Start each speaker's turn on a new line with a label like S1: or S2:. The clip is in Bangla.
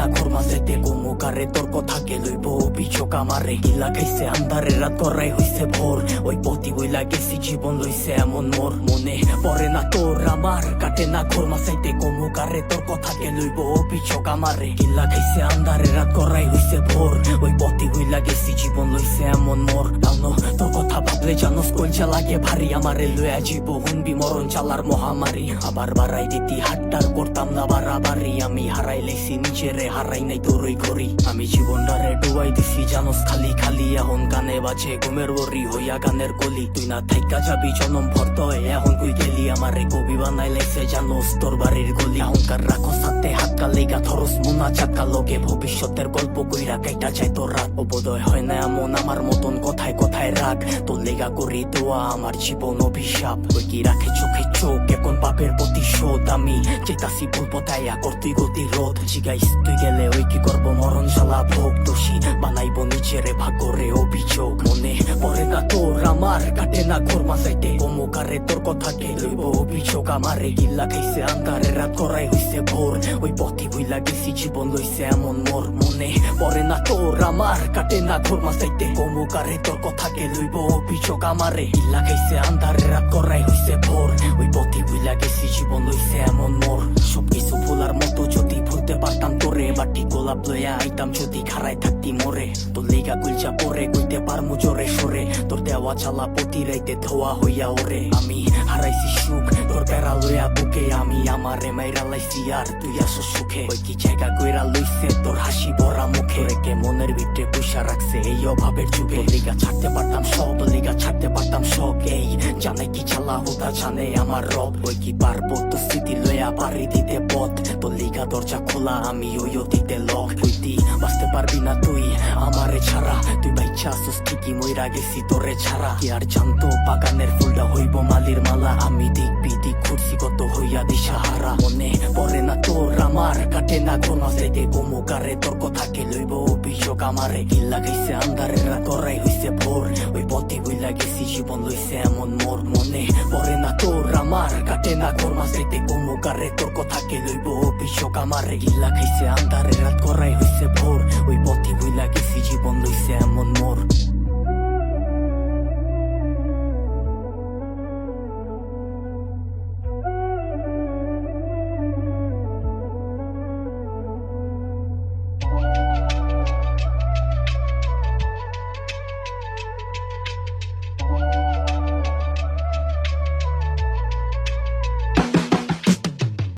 S1: না ঘর মাঝেতে কুমুকারে তোর কথাকে লইব অভিযোগ আমারে গিলা খাইছে আন্ধারে রাত করাই হইছে ভোর ওই পতি বইলা গেছি জীবন লইছে এমন মোর মনে পরে না তোর আমার কাটে না ঘর মাঝেতে কুমুকারে তোর কথাকে লইব অভিযোগ আমারে গিলা খাইছে আন্ধারে রাত করাই হইছে ভোর ওই পতি বইলা গেছি জীবন লইছে এমন মোর তানো তোর কথা ভাবলে জানোস কইছা লাগে ভারী আমারে লইয়া জীব হুনবি মরণ চালার মহামারী আবার বাড়াই দিতি হাট্টার করতাম না বাড়াবাড়ি আমি হারাই লেছি নিজেরে হারাই নাই তোরই ঘড়ি আমি জীবনটারে ডুবাই দিছি জানোস খালি খালি এখন কানে বাজে ঘুমের ওরি হইয়া গানের গলি তুই না থাইকা যাবি জনম ভর্ত এখন কই গেলি আমারে কবি বানাই লাইছে জানোস তোর বাড়ির গলি অহংকার রাখো সাথে হাতকা লেগা থরস মুনা চাকা লগে ভবিষ্যতের গল্প কইরা কাইটা যায় তোর রাত বোধয় হয় না এমন আমার মতন কথায় কথায় রাগ তোর লেগা করি দোয়া আমার জীবন অভিশাপ ওই কি রাখে চোখে চোখ এখন পাপের প্রতিশোধ আমি চেতাসি ভুল পথাইয়া করতুই গতি রোধ জিগাইস তুই গেলে ওই কি করবো মরণ জ্বালা ভোগ দোষী বানাইব নিজেরে ভাগরে অভিযোগ মনে পরে না তোর আমার কাটে না ঘর মাসাইতে কমুকারে তোর কথাকে লইব অভিযোগ আমারে গিল্লা খাইছে আন্ধারে রাত করাই হইছে ভোর ওই পথি বইলা গেছি জীবন লইছে এমন মোর মনে পরে না তোর আমার কাটে না ঘর মাসাইতে কমুকারে তোর কথাকে লইব অভিযোগ আমারে গিল্লা খাইছে আন্ধারে রাত করাই হইছে ভোর ওই পথি বইলা গেছি জীবন লইছে এমন মোর সবকিছু ভুলার মতো যদি ভুলতে পারতাম তোরে বাটি গোলাপ লইয়া আইতাম যদি খারাই থাকতি মোরে তোর লেগা গুলচা পরে কইতে পারমু জোরে সরে তোর দেওয়া চালা প্রতি রাইতে ধোয়া হইয়া ওরে আমি হারাইছি সুখ তোর বেড়া লইয়া বুকে আমি আমারে মাইরা লাইছি আর তুই আসো সুখে ওই কি জায়গা কইরা লইছে তোর হাসি ভরা মুখে রেখে মনের ভিতরে পয়সা রাখছে এই অভাবের যুগে লিগা ছাড়তে পারতাম সব লিগা ছাড়তে পারতাম সব এই জানে কি চালা হোতা জানে আমার রব ওই কি পারবো তো স্মৃতি লইয়া পারি দিতে পথ তোর লিগা দরজা খোলা আমি ওই অতীতে লক হইতি বাঁচতে পারবি না তুই আমারে ছাড়া তুই বাইচ্ছা আসোস ঠিকই মইরা গেছি তোরে ছাড়া কি আর জানতো বাগানের ফুলটা হইব মালির মালা আমি দিক বিদিক ঘুরছি কত হইয়া দিশাহারা মনে পরে না তোর আমার কাটে না ঘর মাঝেতে কমুকারে তোর কথাকে লইব অভিযোগ আমারে গিল্লা গাইছে আন্ধারে রাত করাই হইছে ভোর ওই পথে বইলা গেছি জীবন লইছে এমন মোর মনে পরে না তোর আমার কাটে না ঘর মাঝেতে কমুকারে তোর কথাকে লইব অভিযোগ আমারে গিল্লা খাইছে আন্ধারে রাত করাই হইছে ভোর ওই পথে বইলা গেছি জীবন লইছে এমন মোর।